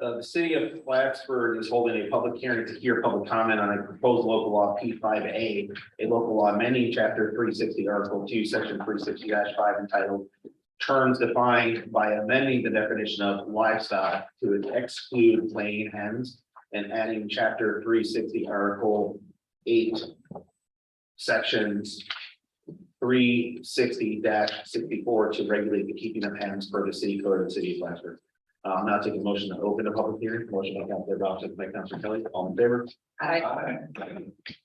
The city of Plattsburgh is holding a public hearing to hear public comment on a proposed local law P-5a, a local law amending chapter 360, article 2, section 360-5 entitled terms defined by amending the definition of livestock to exclude laying hens and adding chapter 360, article 8, sections 360-64 to regulate the keeping of hens per the city code of the city of Plattsburgh. Now take a motion to open the public hearing. Motion by Councilor Bob, second by Councilor Kelly. All in favor? Aye.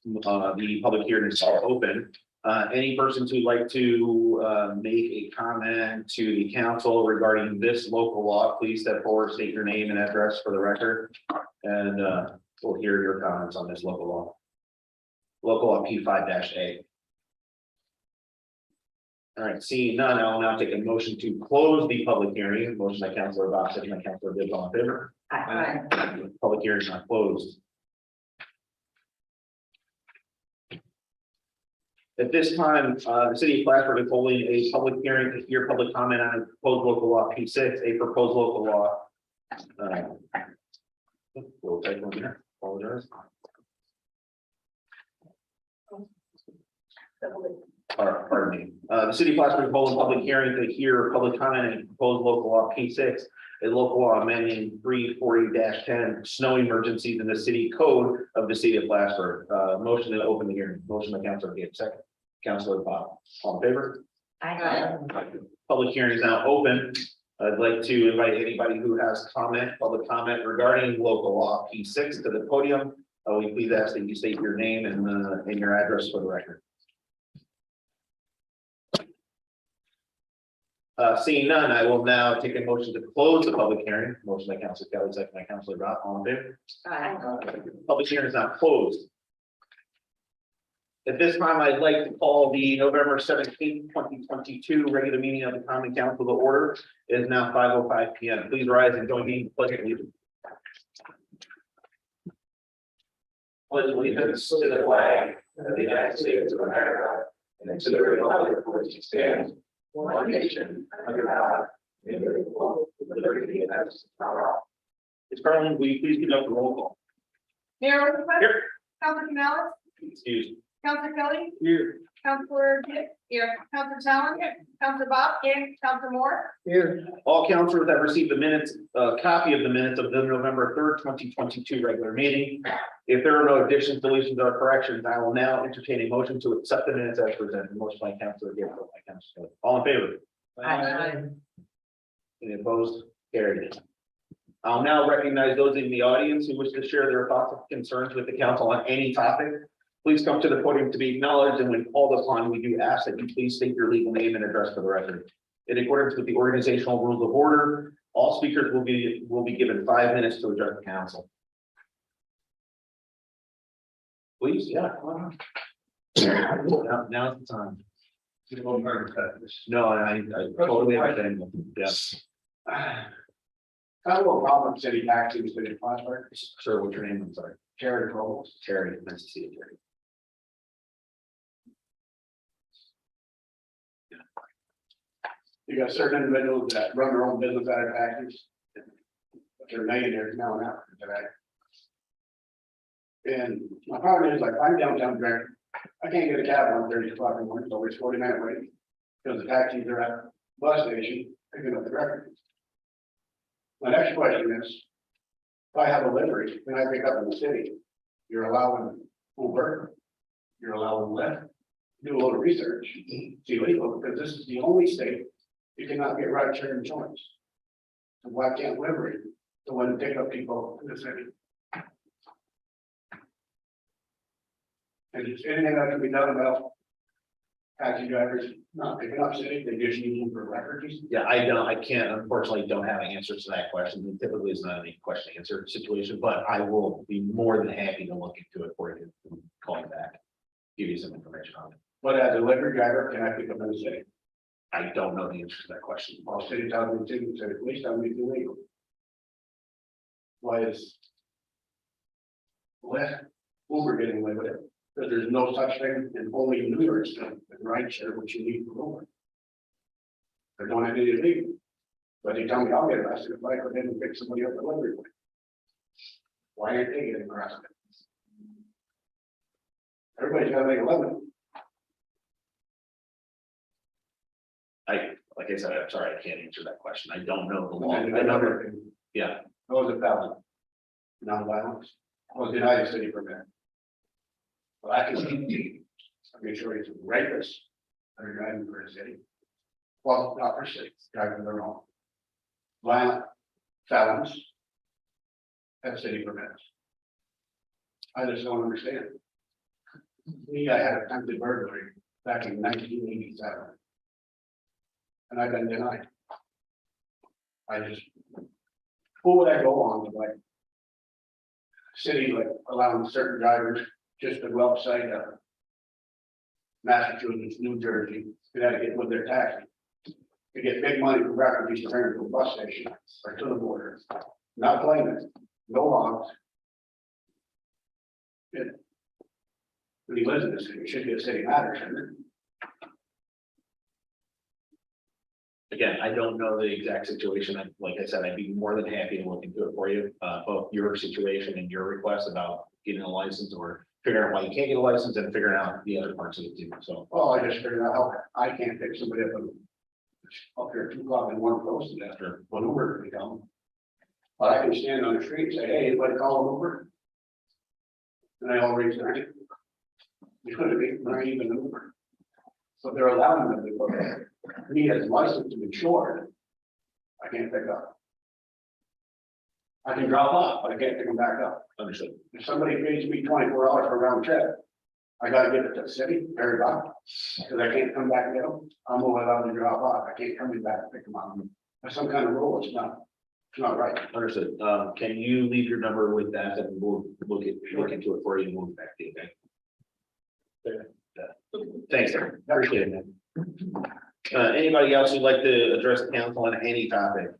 The public hearing is all open. Any persons who'd like to make a comment to the council regarding this local law, please step forward, state your name and address for the record, and we'll hear your comments on this local law. Local law P-5a. All right, seeing none, I will now take a motion to close the public hearing. Motion by Councilor Bob, second by Councilor Bibb, all in favor? Aye. Public hearing is not closed. At this time, the city of Plattsburgh is holding a public hearing to hear public comment on a proposed local law P-6, a proposed local law. We'll take one here. Apologize. Pardon me. The city of Plattsburgh is holding a public hearing to hear public comment on a proposed local law P-6, a local law amending 340-10 snow emergencies in the city code of the city of Plattsburgh. Motion to open the hearing. Motion by Councilor Gates, second. Councilor Bob, all in favor? Aye. Public hearing is now open. I'd like to invite anybody who has public comment regarding local law P-6 to the podium. We please ask that you state your name and your address for the record. Seeing none, I will now take a motion to close the public hearing. Motion by Councilor Kelly, second by Councilor Rob, all in favor? Aye. Public hearing is now closed. At this time, I'd like to call the November 17th, 2022 regular meeting of the Common Council to order. It is now 5:05 p.m. Please rise and join me in the pledge of allegiance. Pledge allegiance to the flag of the United States of America and to the republic for which it stands, one nation under God, indivisible, with liberty and justice for all. Ms. Carlin, will you please conduct the roll call? Mayor Whitworth. Here. Councilor Canales. Excuse. Councilor Kelly. Here. Councilor Gibb. Here. Councilor Talon. Here. Councilor Bob. Here. Councilor Moore. Here. All councilors have received the minutes, copy of the minutes of the November 3rd, 2022 regular meeting. If there are no additions, deletions, or corrections, I will now entertain a motion to accept the minutes as presented. Motion by Councilor Gibb, by Councilor Kelly. All in favor? Aye. Any opposed? Carried. I'll now recognize those in the audience who wish to share their thoughts and concerns with the council on any topic. Please come to the podium to be acknowledged, and when called upon, we do ask that you please state your legal name and address for the record. In accordance with the organizational rules of order, all speakers will be given 5 minutes to address the council. Please, yeah. Now's the time. No, I totally understand. Yes. Kind of a problem city taxis in Plattsburgh. Sir, what's your name? I'm sorry. Jared Rolls. Terry, nice to see you, Terry. You got certain individuals that run their own business out of taxis. But they're millionaires now and after today. And my problem is, like, I'm downtown Grant. I can't get a cab on 30 o'clock in the morning, so it's 40-minute wait. Because the taxis are at the bus station picking up the records. My next question is, if I have a livery and I pick up in the city, you're allowing Uber, you're allowing Lyft, do a little research, see legal, because this is the only state you cannot get ride share insurance. So why can't livery the one to pick up people in the city? And is anything that can be done about taxi drivers not picking up city, they just use them for records. Yeah, I can't, unfortunately, don't have answers to that question. It typically is not a question answer situation, but I will be more than happy to look into it for you. And call you back, give you some information on it. But as a delivery driver, can I pick up in the city? I don't know the answer to that question. Well, city tells me to, so at least I'm making illegal. Why is less Uber getting away with it? Because there's no such thing in only New York State, and right share what you need for Uber. They're doing it illegal. But they tell me I'll get arrested if I go in and pick somebody up delivery. Why aren't they getting arrested? Everybody's got to make a living. Like I said, I'm sorry, I can't answer that question. I don't know the law. And I another never, thing, yeah, I was a felon. Non-violence. I was denied a city permit. But I can see, I make sure it's rapists that are driving for a city. Well, not for city, driving their own. Violent felons have city permits. I just don't understand. Me, I had attempted burglary back in 1987. And I've been denied. I just, who would I go on to like? City like allowing certain drivers just to go outside Massachusetts, New Jersey, Connecticut with their taxi. To get big money from refugees to bring them to a bus station or to the border. Not claiming, no logs. Yeah. When he lives in the city, it should be a city matter, shouldn't it? again, I don't know the exact situation. Like I said, I'd be more than happy to look into it for you, both your situation and your request about getting a license or figuring out why you can't get a license and figuring out the other parts of it too. So, Well, I just figured out how I can't pick somebody up here at 2 o'clock in one post after one Uber to come. But I can stand on the street and say, hey, anybody call an Uber? And they all raise their hand. You couldn't be, not even an Uber. So they're allowing them to go there. Me has license to insure. I can't pick up. I can drop off, but I can't pick them back up. understood. If somebody pays me $24 for a round trip, I gotta give it to the city, very well, because I can't come back and get them. I'm only allowed to drop off. I can't come back and pick them up. There's some kind of rule. It's not right. Understood. Can you leave your number with that and we'll look into it for you and we'll get back to you, okay? Thanks, sir. Appreciate it, man. Anybody else who'd like to address the council on any topic?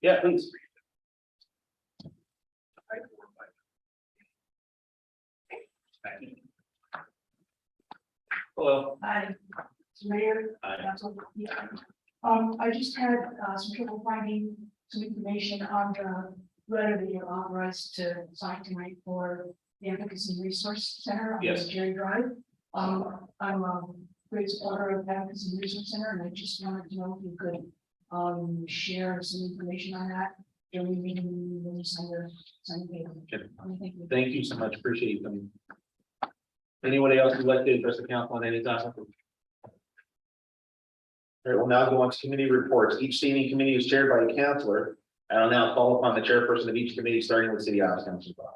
Yeah, please. Hello. Hi, Mayor. Hi. Council. Yeah. I just had some trouble finding some information on the letter that you're authorized to sign tonight for the Advocacy Resource Center on Yes. Jerry Drive. I'm a great supporter of Advocacy Resource Center, and I just wanted to know if you could share some information on that during the meeting when you sign the paper. Sure. Thank you. Thank you so much. Appreciate you coming. Anybody else who'd like to address the council on any topic? All right, we'll now go on to committee reports. Each standing committee is chaired by a counselor. I will now call upon the chairperson of each committee, starting with City Office Council Bob.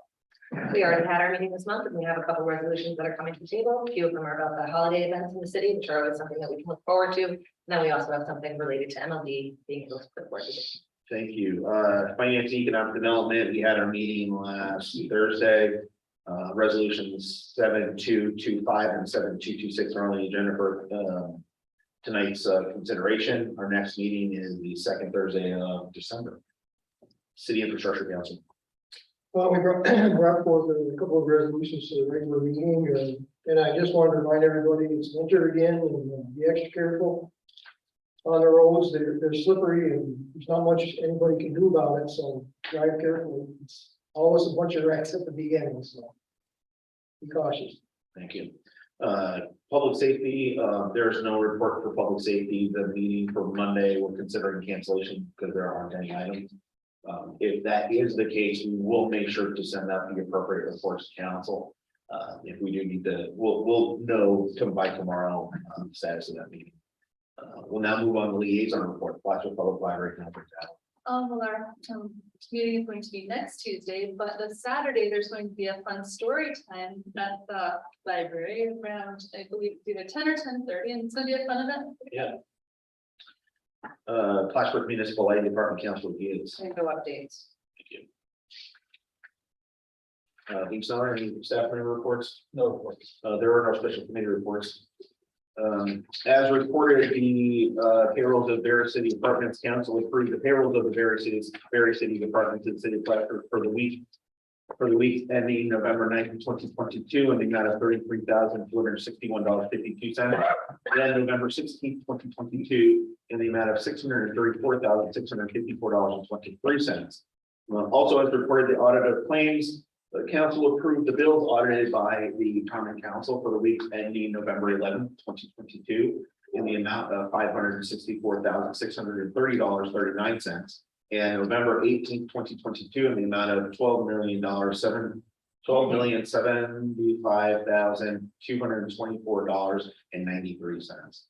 We already had our meeting this month and we have a couple resolutions that are coming to the table. A few of them are about the holiday events in the city, which are always something that we can look forward to. And then we also have something related to MLB being able to put forward. Thank you. Finance and Economic Development, we had our meeting last Thursday. Resolutions 7225 and 7226 are on the agenda for tonight's consideration. Our next meeting is the second Thursday of December. City Infrastructure Council. Well, we brought forth a couple of resolutions to the regular meeting, and I just wanted to remind everybody it's winter again and be extra careful on the roads. They're slippery and there's not much anybody can do about it, so drive carefully. It's always a bunch of wrecks at the beginning, so be cautious. Thank you. Public safety, there's no report for public safety. The meeting for Monday, we're considering cancellation because there aren't any items. If that is the case, we will make sure to send out the appropriate reports to council. If we do need to, we'll know by tomorrow the status of that meeting. We'll now move on to liaison report, Plattsburgh Public Library Conference. Well, our meeting is going to be next Tuesday, but the Saturday, there's going to be a fun story time at the library around, I believe, either 10 or 10:30, and it's gonna be a fun event. Plattsburgh Municipal Light Department Council is. And no updates. Deep Summer, any staff member reports? No reports. There are no special committee reports. As reported, the payrolls of various city departments, council approved the payrolls of the various city departments in the city of Plattsburgh for the week ending November 9th, 2022, in the amount of $33,261.52. Then November 16th, 2022, in the amount of $634,654.23. Also, as reported, the audit of claims. The council approved the bills audited by the common council for the weeks ending November 11th, 2022, in the amount of $564,630.39, and November 18th, 2022, in the amount of $12,075,224.93.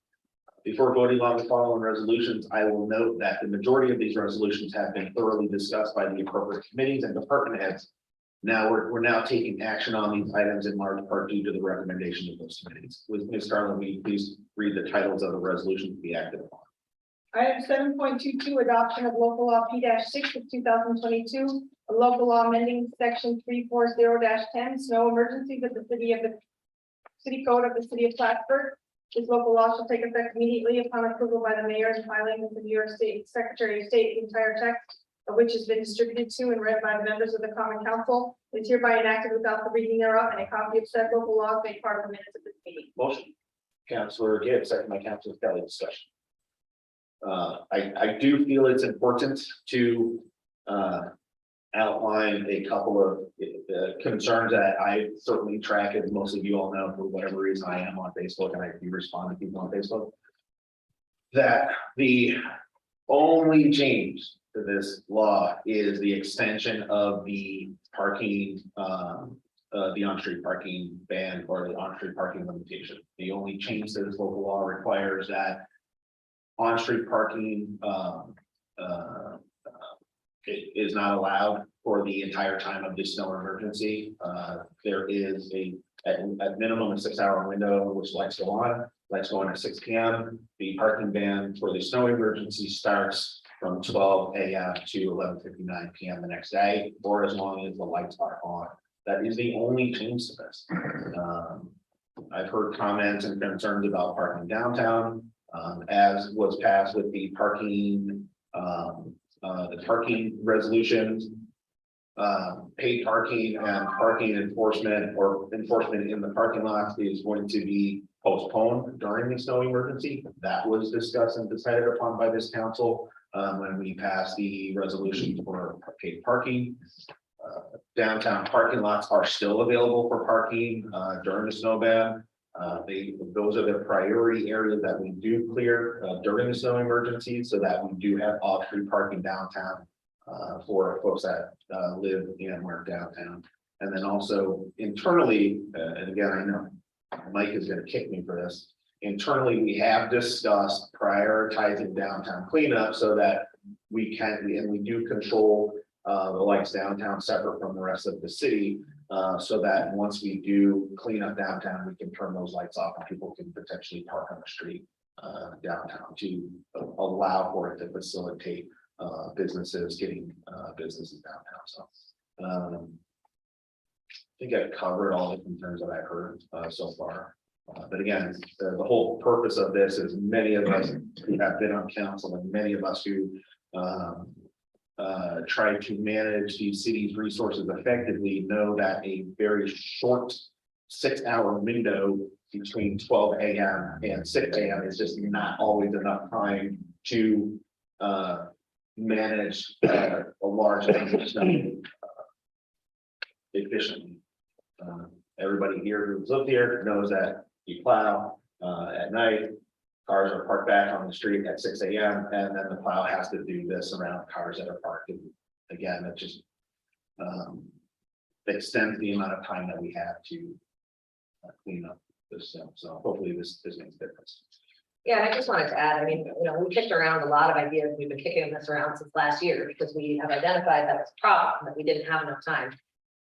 Before voting on the following resolutions, I will note that the majority of these resolutions have been thoroughly discussed by the appropriate committees and department heads. Now, we're now taking action on these items in large part due to the recommendation of those committees. With Ms. Garland, will you please read the titles of the resolutions to be acted upon? Item 7.22, adoption of local law P-6 of 2022, a local law amending section 340-10, snow emergencies of the city code of the city of Plattsburgh. This local law shall take effect immediately upon approval by the mayor and filing with the New York State Secretary of State. The entire text of which has been distributed to and read by the members of the common council is hereby enacted without the reading thereof, and a copy of said local law made part of the minutes of this meeting. Motion. Councilor Gibbs, second by Councilor Kelly, discussion. I do feel it's important to outline a couple of concerns that I certainly track, as most of you all know, for whatever reason I am on Facebook and I do respond to people on Facebook. That the only change to this law is the extension of the parking, the on-street parking ban or the on-street parking limitation. The only change to this local law requires that on-street parking it is not allowed for the entire time of the snow emergency. There is at minimum a 6-hour window which lights go on. Lights go on at 6 p.m. The parking ban for the snow emergency starts from 12 a.m. to 11:59 p.m. the next day, or as long as the lights are on. That is the only change to this. I've heard comments and concerns about parking downtown, as was passed with the parking resolutions. Paid parking and parking enforcement or enforcement in the parking lots is going to be postponed during the snow emergency. That was discussed and decided upon by this council when we passed the resolution for paid parking. Downtown parking lots are still available for parking during the snow ban. Those are the priority areas that we do clear during the snow emergency, so that we do have off-street parking downtown for folks that live and work downtown. And then also internally, and again, I know Mike is going to kick me for this. Internally, we have discussed prioritizing downtown cleanup so that we do control the lights downtown separate from the rest of the city, so that once we do clean up downtown, we can turn those lights off and people can potentially park on the street downtown to allow for it to facilitate businesses getting businesses downtown. So I think I've covered all the concerns that I've heard so far. But again, the whole purpose of this is many of us who have been on council and many of us who try to manage the city's resources effectively know that a very short 6-hour window between 12 a.m. and 6 a.m. is just not always enough time to manage a large amount of snow efficiently. Everybody here who's lived here knows that you plow at night, cars are parked back on the street at 6 a.m. and then the plow has to do this around cars that are parked. And again, it just extends the amount of time that we have to clean up this stuff. So hopefully this makes a difference. Yeah, and I just wanted to add, I mean, you know, we kicked around a lot of ideas. We've been kicking this around since last year because we have identified that was a problem, that we didn't have enough time.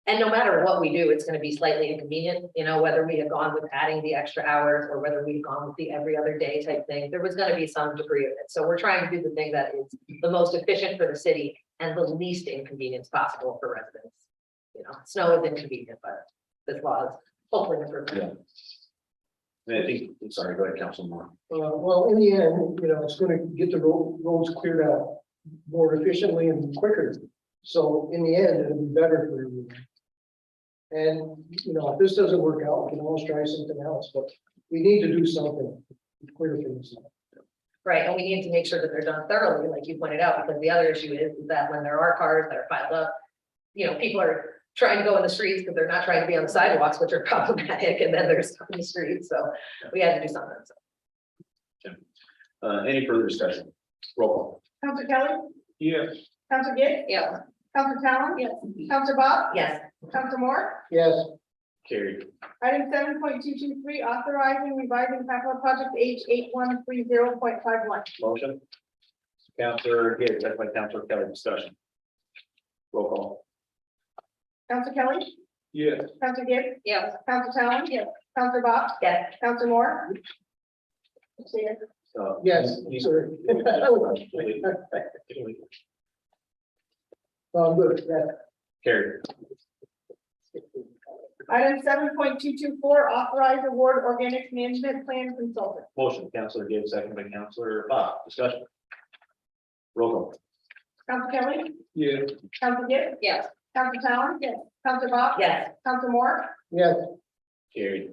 And no matter what we do, it's gonna be slightly inconvenient, you know, whether we have gone with adding the extra hours or whether we've gone with the every other day type thing, there was gonna be some degree of it. So we're trying to do the thing that is the most efficient for the city and the least inconvenience possible for residents. You know, snow is inconvenient, but this law is hopefully improving. Yeah. I think, sorry, go ahead, Councilman Moore. Well, in the end, you know, it's gonna get the roads cleared out more efficiently and quicker. So in the end, it'll be better for everyone. And, you know, if this doesn't work out, we can always try something else, but we need to do something to clear things up. Right, and we need to make sure that they're done thoroughly, like you pointed out, because the other issue is that when there are cars that are piled up, you know, people are trying to go in the streets because they're not trying to be on the sidewalks, which are problematic, and then there's on the streets, so we had to do something. So. Any further discussion? Roll call. Counselor Kelly, Yes. Counselor Gibbs, Yeah. Counselor Talon. Yes. Counselor Bob, Yes, Counselor Moore. Yes, Carried. Item 7.223, authorizing revising capital project H 8130.51. Motion. Counselor Gibbs, second by Counselor Kelly, discussion. Roll call. Counselor Kelly, Yes. Counselor Gibbs, yes, Counselor Talon. Yes. Counselor Bob, yes, Counselor Moore. yes, sorry. Good, yeah. Carried. Item 7.224, authorize award organic management plan consultant. Motion, Counselor Gibbs, second by Counselor Bob, discussion. Roll call. Counselor Kelly, Yes. Counselor Gibbs, yes, Counselor Talon. Yes. Counselor Bob. yes, Counselor Moore. Yes, Carried.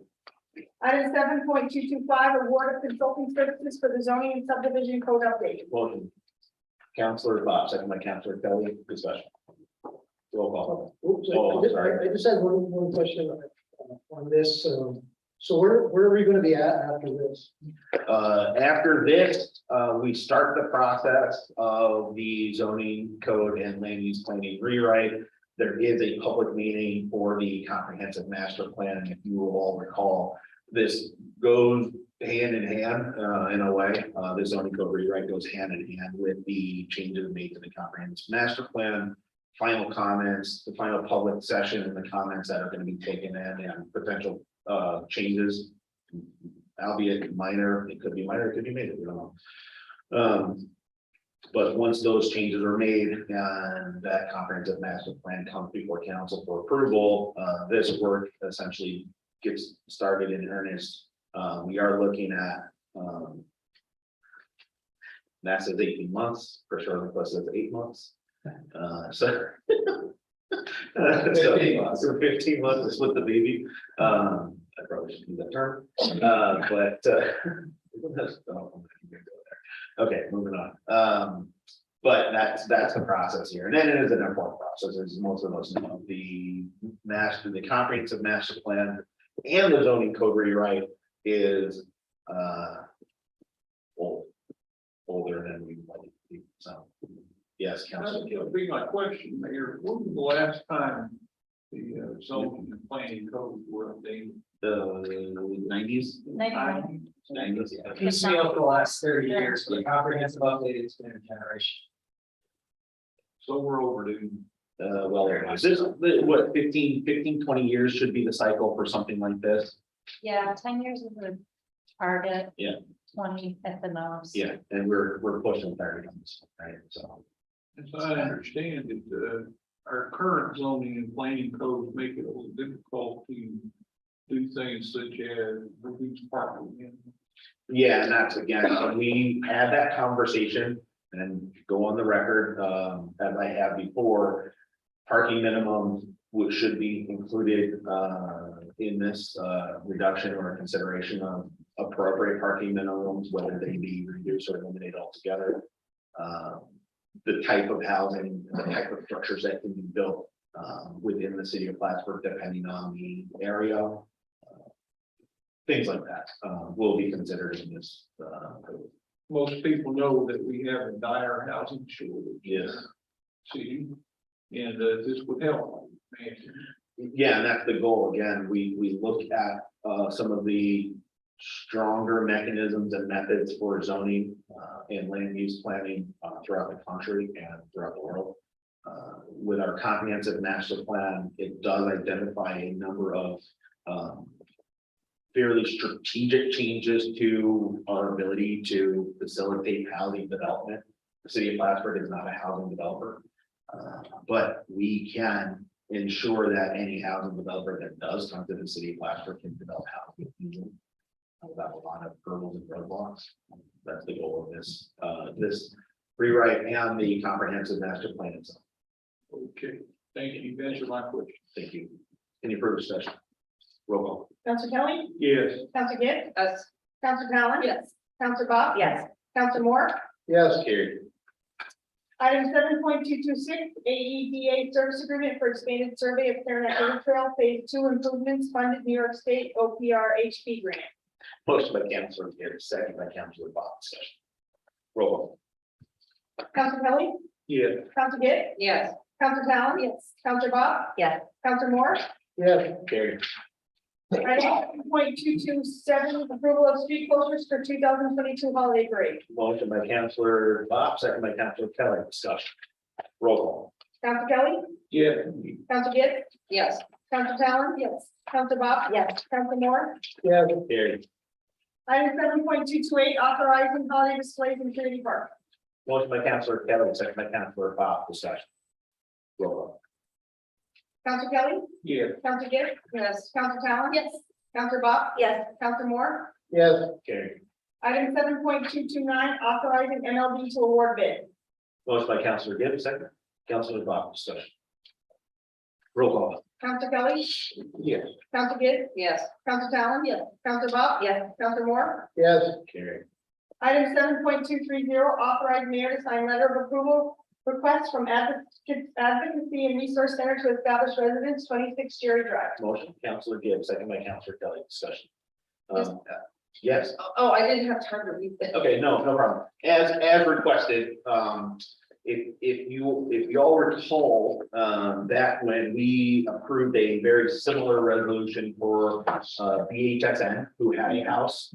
Item 7.225, award of consulting services for the zoning and subdivision code update. Motion. Counselor Bob, second by Counselor Kelly, discussion. Roll call. oops, Oh, sorry. I just had one question on this, so where are we gonna be at after this? After this, we start the process of the zoning code and land use planning rewrite. There is a public meeting for the comprehensive master plan. If you will all recall, this goes hand in hand, in a way. The zoning code rewrite goes hand in hand with the changes made to the comprehensive master plan. Final comments, the final public session and the comments that are going to be taken in and potential changes. Albeit minor, it could be minor, it could be major, we don't know. But once those changes are made and that comprehensive master plan comes before council for approval, this work essentially gets started in earnest. We are looking at that says 18 months, for sure, request says 8 months. So 15 months or 15 months to split the baby. I probably shouldn't use that term. Okay, moving on. But that's the process here. And then it is an important process, as most of us know. The comprehensive master plan and the zoning code rewrite is older than we like. So, yes, Councilor. That would be my question, Mayor. When was the last time the zoning and planning codes were updated? The 90s. 90s, yeah. Piecemeal for the last 30 years, but comprehensive update has been a generation. So we're overdue. Well, this, what, 20 years should be the cycle for something like this. Yeah, 10 years is a target. Yeah. 20 at the most. Yeah, and we're pushing 30 on this, right? So, As I understand it, our current zoning and planning codes make it a little difficult to do things such as reduce parking. yeah, and that's again, we had that conversation and go on the record, as I have before. Parking minimums which should be included in this reduction or consideration of appropriate parking minimums, whether they be reduced or eliminated altogether. The type of housing, the type of structures that can be built within the city of Plattsburgh, depending on the area. Things like that will be considered in this. Most people know that we have a dire housing shortage. Yes. See, and this would help. Yeah, and that's the goal. Again, we look at some of the stronger mechanisms and methods for zoning and land use planning throughout the country and throughout the world. With our comprehensive master plan, it does identify a number of fairly strategic changes to our ability to facilitate housing development. The city of Plattsburgh is not a housing developer, but we can ensure that any housing developer that does come to the city of Plattsburgh can develop housing without a lot of hurdles and roadblocks. That's the goal of this rewrite and the comprehensive master plan itself. Okay, thank you. You answered my question. Thank you. Any further discussion? Roll call. Counselor Kelly, Yes. Counselor Gibbs, Yes. Counselor Talon. Yes. Counselor Bob. Yes. Counselor Moore. Yes, Carried. Item 7.226, AEDA service agreement for expanded survey of Clarinet River Trail Phase 2 improvements funded New York State OPR HP grant. Motion by Councilor Gibbs, second by Councilor Bob. Discussion. Roll call. Counselor Kelly, Yes. Counselor Gibbs, Yes. Counselor Talon. Yes. Counselor Bob. Yes. Counselor Moore. yes, Carried. Item 2.227, approval of street closures for 2022 holiday parade. Motion by Councilor Bob, second by Councilor Kelly. Discussion. Roll call. Counselor Kelly, Yeah. Counselor Gibbs, Yes. Counselor Talon. Yes. Counselor Bob. Yes. Counselor Moore. yes, Carried. Item 7.228, authorizing holiday displays in Trinity Park. Motion by Councilor Kelly, second by Councilor Bob. Discussion. Roll call. Counselor Kelly, Yeah. Counselor Gibbs, Yes. Counselor Talon. Yes. Counselor Bob. Yes. Counselor Moore. yes, Carried. Item 7.229, authorizing MLB to award bid. Motion by Councilor Gibbs, second. Councilor Bob. Discussion. Roll call. Counselor Kelly, Yes. Counselor Gibbs, Yes. Counselor Talon. Yes. Counselor Bob. Yes. Counselor Moore. yes, Carried. Item 7.230, authorize mayor to sign letter of approval request from Advocacy and Resource Center to establish residence 26 Jerry Drive. Motion, Councilor Gibbs, second by Councilor Kelly. Discussion. Yes. Yes. Oh, I didn't have time to read that. Okay, no problem. As requested, if you all recall, that when we approved a very similar resolution for BHSN, who had a house,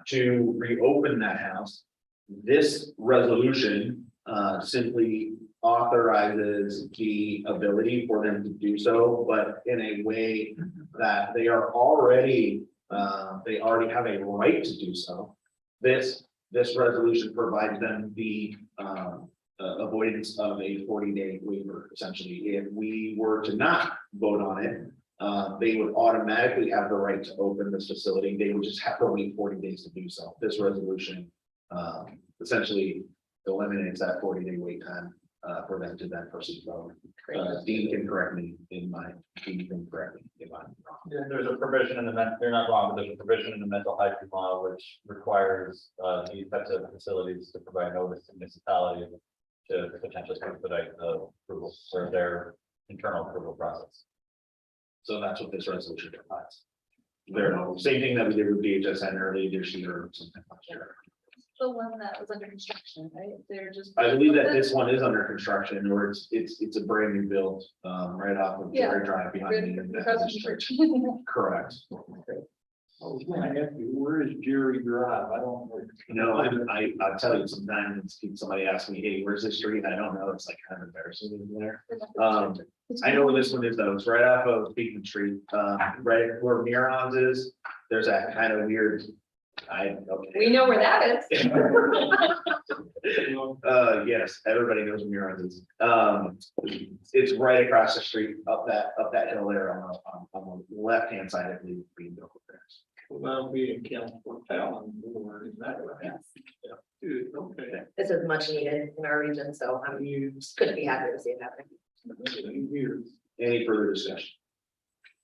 to reopen that house, this resolution simply authorizes the ability for them to do so, but in a way that they already have a right to do so. This resolution provides them the avoidance of a 40-day waiver. Essentially, if we were to not vote on it, they would automatically have the right to open this facility. They would just have to wait 40 days to do so. This resolution essentially eliminates that 40-day wait time for them to then proceed forward. Dean can correct me in my, Dean can correct me if I'm wrong. Yeah, there's a provision in the, they're not wrong, but there's a provision in the mental hygiene law which requires these types of facilities to provide notice to municipalities to potentially expedite the approval for their internal approval process. So that's what this resolution provides. There, same thing that we did with BHSN earlier this year or something like that. The one that was under construction, right? They're just. I believe that this one is under construction, or it's a brand new build, right off of Jerry Drive behind me. Across the church. Correct. I was gonna ask you, where is Jerry Drive? I don't know. You know, I'll tell you sometimes somebody asks me, hey, where's this street? I don't know. It's like kind of embarrassing in there. I know where this one is though. It's right off of Beacon Street, right where Miron's is. There's that kind of weird. We know where that is. Yes, everybody knows where Miron's is. It's right across the street up that hill there on the left-hand side, I believe. Greenville there. Well, that'll be in Council Talon, or is that right? Yes. Yeah. Good, okay. This is much needed in our region, so I'm just couldn't be happier to see it happening. Here. Any further discussion?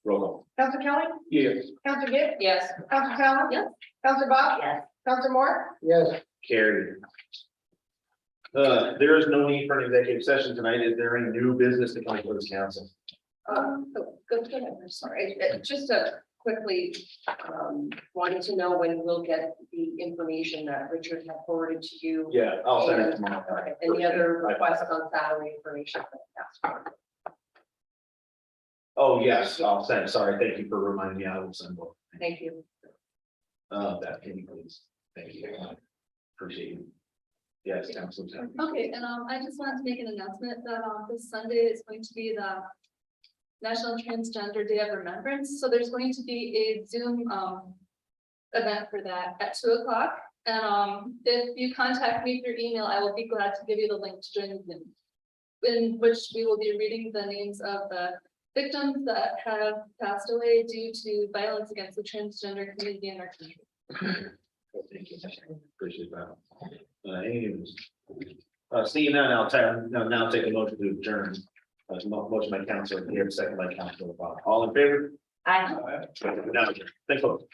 Roll call. Counselor Kelly, Yes. Counselor Gibbs, Yes. Counselor Talon. Yes. Counselor Bob. Yes. Counselor Moore. yes. Carried. There is no need for an executive session tonight. Is there any new business to come before this council? Good, I'm sorry, just quickly, wanted to know when we'll get the information that Richard had forwarded to you. Yeah, I'll send it tomorrow. Any other requests on salary information? Oh, yes, I'll send. Sorry, thank you for reminding me. I will send both. Thank you. That, can you please? Thank you. Appreciate it. Yes, Councilman. Okay, and I just wanted to make an announcement that this Sunday is going to be the National Transgender Day of Remembrance, so there's going to be a Zoom event for that at 2 o'clock. And if you contact me through email, I will be glad to give you the link to join the Zoom, in which we will be reading the names of the victims that have passed away due to violence against the transgender community in our country. Thank you. Appreciate that. Any news? Seeing none, now take a motion to adjourn. Motion by Councilor here, second by Councilor Bob. All in favor? I. Now, thanks, folks.